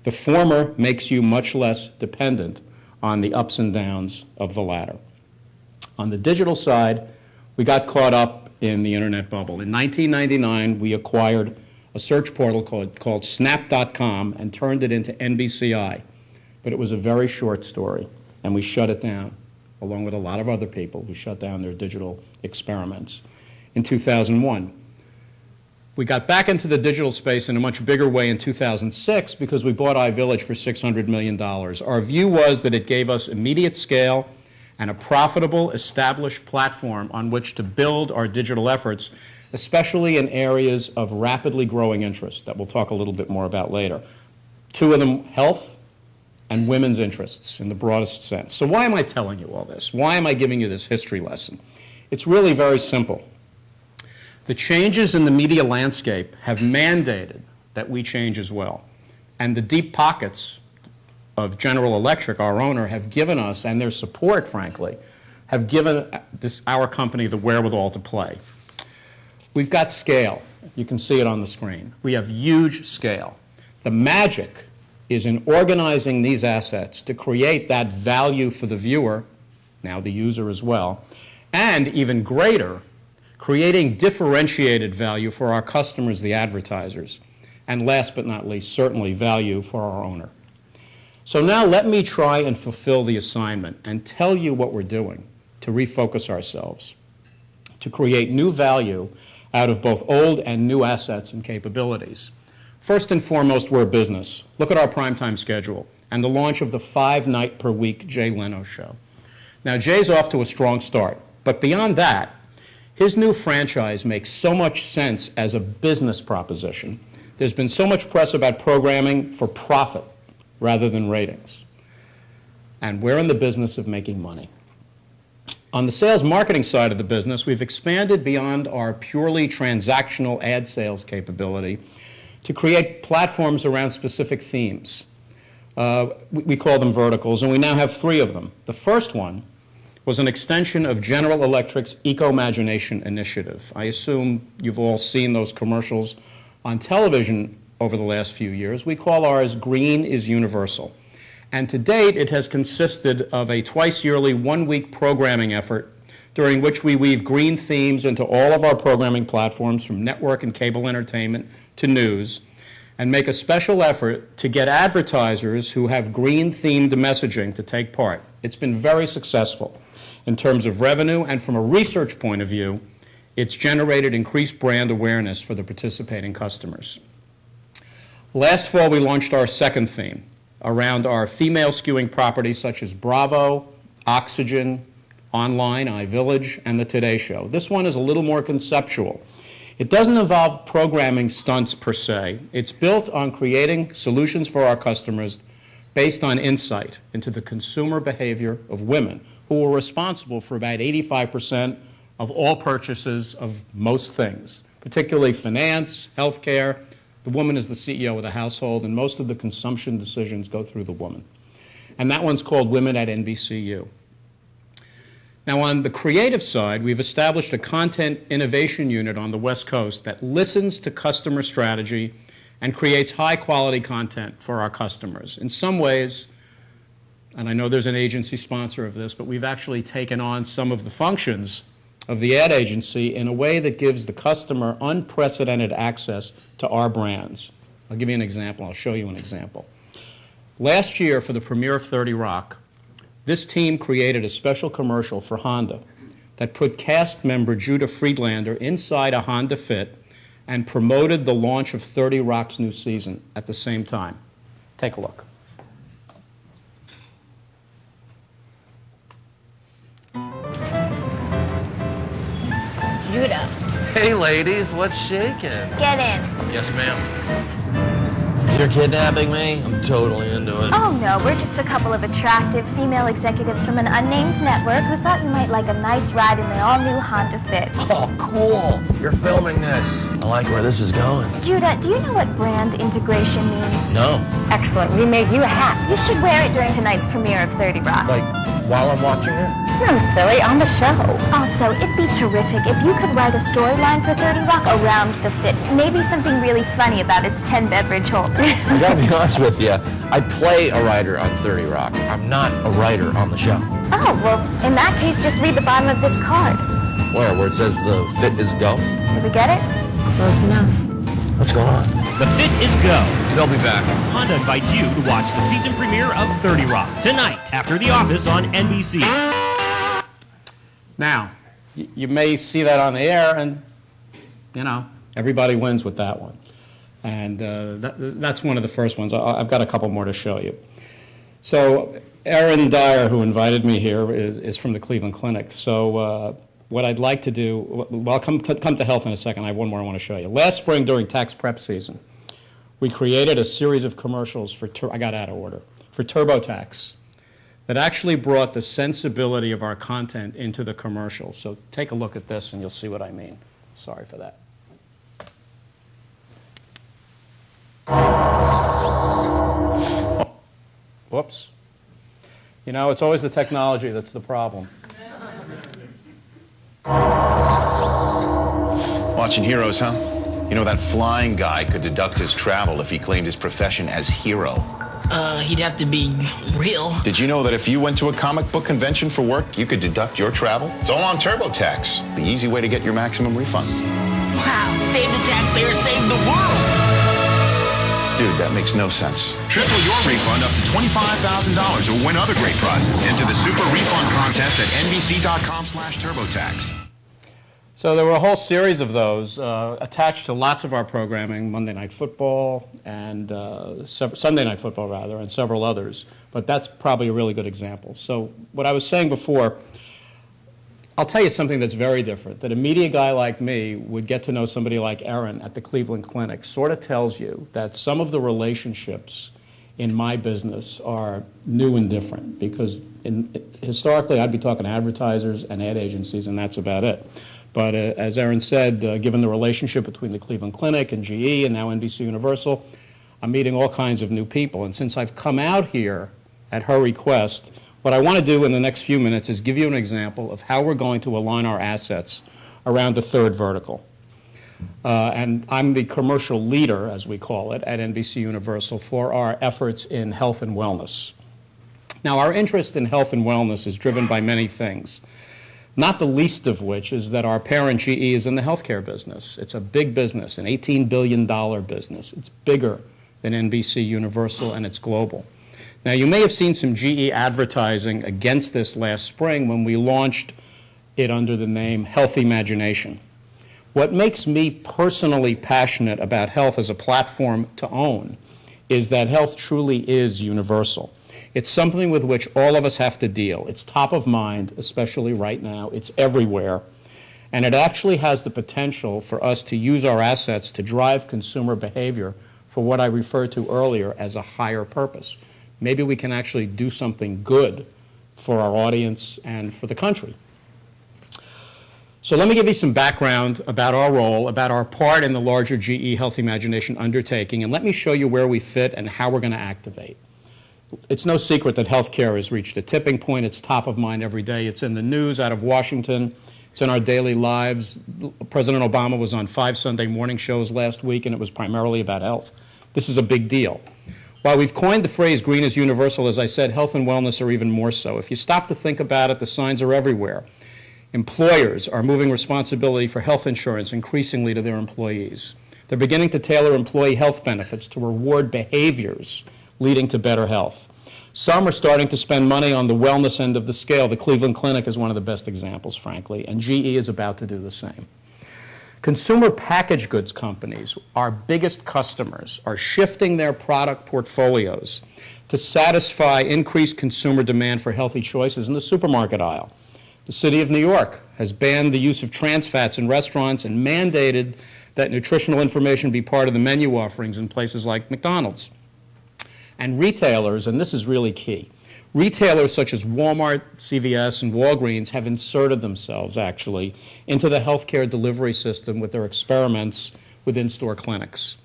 The former makes you much less dependent on the ups and downs of the latter. On the digital side, we got caught up in the internet bubble. In 1999, we acquired a search portal called Snap.com and turned it into NBCI. But it was a very short story, and we shut it down, along with a lot of other people who shut down their digital experiments. In 2001, we got back into the digital space in a much bigger way in 2006 because we bought iVillage for $600 million. Our view was that it gave us immediate scale and a profitable, established platform on which to build our digital efforts, especially in areas of rapidly growing interest that we'll talk a little bit more about later. Two of them, health and women's interests in the broadest sense. So why am I telling you all this? Why am I giving you this history lesson? It's really very simple. The changes in the media landscape have mandated that we change as well. And the deep pockets of General Electric, our owner, have given us, and their support, frankly, have given our company the wherewithal to play. We've got scale. You can see it on the screen. We have huge scale. The magic is in organizing these assets to create that value for the viewer, now the user as well, and even greater, creating differentiated value for our customers, the advertisers, and last but not least, certainly value for our owner. So now let me try and fulfill the assignment and tell you what we're doing to refocus ourselves, to create new value out of both old and new assets and capabilities. First and foremost, we're a business. Look at our primetime schedule and the launch of the 5-night-per-week Jay Leno show. Now, Jay's off to a strong start, but beyond that, his new franchise makes so much sense as a business proposition. There's been so much press about programming for profit rather than ratings. And we're in the business of making money. On the sales marketing side of the business, we've expanded beyond our purely transactional ad sales capability to create platforms around specific themes. We call them verticals, and we now have 3 of them. The first one was an extension of General Electric's Eco-Imagination initiative. I assume you've all seen those commercials on television over the last few years. We call ours Green is Universal. And to date, it has consisted of a twice-yearly, 1-week programming effort during which we weave green themes into all of our programming platforms, from network and cable entertainment to news, and make a special effort to get advertisers who have green-themed messaging to take part. It's been very successful in terms of revenue, and from a research point of view, it's generated increased brand awareness for the participating customers. Last fall, we launched our second theme around our female-skewing properties such as Bravo, Oxygen, Online, iVillage, and The Today Show. This one is a little more conceptual. It doesn't involve programming stunts per se. It's built on creating solutions for our customers based on insight into the consumer behavior of women, who are responsible for about 85% of all purchases of most things, particularly finance, healthcare. The woman is the CEO of the household, and most of the consumption decisions go through the woman. And that one's called Women at NBCU. Now, on the creative side, we've established a content innovation unit on the West Coast that listens to customer strategy and creates high-quality content for our customers. In some ways, and I know there's an agency sponsor of this, but we've actually taken on some of the functions of the ad agency in a way that gives the customer unprecedented access to our brands. I'll give you an example. I'll show you an example. Last year, for the premiere of 30 Rock, this team created a special commercial for Honda that put cast member Judah Friedlander inside a Honda Fit and promoted the launch of 30 Rock's new season at the same time. Take a look. Judah. Hey, ladies, what's shaking? Get in. Yes, ma'am. You're kidnapping me? I'm totally into it. Oh, no, we're just a couple of attractive female executives from an unnamed network who thought you might like a nice ride in the all-new Honda Fit. Oh, cool. You're filming this. I like where this is going. Judah, do you know what brand integration means? No. Excellent. We made you a hat. You should wear it during tonight's premiere of 30 Rock. Like while I'm watching her? No, silly, on the show. Also, it'd be terrific if you could write a storyline for 30 Rock around the fit. Maybe something really funny about its 10 beverage holders. I gotta be honest with you, I play a writer on 30 Rock. I'm not a writer on the show. Oh, well, in that case, just read the bottom of this card. Where it says the fit is go? Did we get it? Close enough. What's going on? The Fit is Go. They'll be back. Honda invites you to watch the season premiere of 30 Rock tonight after The Office on NBC. Now, you may see that on the air, and, everybody wins with that one. And that's one of the first ones. I've got a couple more to show you. So Erin Dyer, who invited me here, is from the Cleveland Clinic. So what I'd like to do, well, I'll come to health in a second. I have one more I want to show you. Last spring during tax prep season, we created a series of commercials for, I got out of order, for TurboTax that actually brought the sensibility of our content into the commercial. So take a look at this and you'll see what I mean. Sorry for that. Whoops. It's always the technology that's the problem. Watching Heroes, huh? That flying guy could deduct his travel if he claimed his profession as hero. He'd have to be real. Did you know that if you went to a comic book convention for work, you could deduct your travel? It's all on TurboTax, the easy way to get your maximum refund. Wow, save the taxpayers, save the world! Dude, that makes no sense. Triple your refund up to $25,000 or win other great prizes. Enter the Super Refund Contest at NBC.com/TurboTax. So there were a whole series of those attached to lots of our programming, Monday Night Football and Sunday Night Football, rather, and several others. But that's probably a really good example. So what I was saying before, I'll tell you something that's very different. That a media guy like me would get to know somebody like Erin at the Cleveland Clinic sort of tells you that some of the relationships in my business are new and different. Because historically, I'd be talking to advertisers and ad agencies, and that's about it. But as Erin said, given the relationship between the Cleveland Clinic and GE and now NBC Universal, I'm meeting all kinds of new people. And since I've come out here at her request, what I want to do in the next few minutes is give you an example of how we're going to align our assets around the third vertical. And I'm the commercial leader, as we call it, at NBC Universal for our efforts in health and wellness. Now, our interest in health and wellness is driven by many things. Not the least of which is that our parent GE is in the healthcare business. It's a big business, an $18 billion business. It's bigger than NBC Universal, and it's global. Now, you may have seen some GE advertising against this last spring when we launched it under the name Health Imagination. What makes me personally passionate about health as a platform to own is that health truly is universal. It's something with which all of us have to deal. It's top of mind, especially right now. It's everywhere. And it actually has the potential for us to use our assets to drive consumer behavior for what I referred to earlier as a higher purpose. Maybe we can actually do something good for our audience and for the country. So let me give you some background about our role, about our part in the larger GE Health Imagination undertaking, and let me show you where we fit and how we're going to activate. It's no secret that healthcare has reached a tipping point. It's top of mind every day. It's in the news out of Washington. It's in our daily lives. President Obama was on 5 Sunday morning shows last week, and it was primarily about health. This is a big deal. While we've coined the phrase green is universal, as I said, health and wellness are even more so. If you stop to think about it, the signs are everywhere. Employers are moving responsibility for health insurance increasingly to their employees. They're beginning to tailor employee health benefits to reward behaviors leading to better health. Some are starting to spend money on the wellness end of the scale. The Cleveland Clinic is one of the best examples, frankly, and GE is about to do the same. Consumer packaged goods companies, our biggest customers, are shifting their product portfolios to satisfy increased consumer demand for healthy choices in the supermarket aisle. The City of New York has banned the use of trans fats in restaurants and mandated that nutritional information be part of the menu offerings in places like McDonald's. And retailers, and this is really key, retailers such as Walmart, CVS, and Walgreens have inserted themselves, actually, into the healthcare delivery system with their experiments with in-store clinics.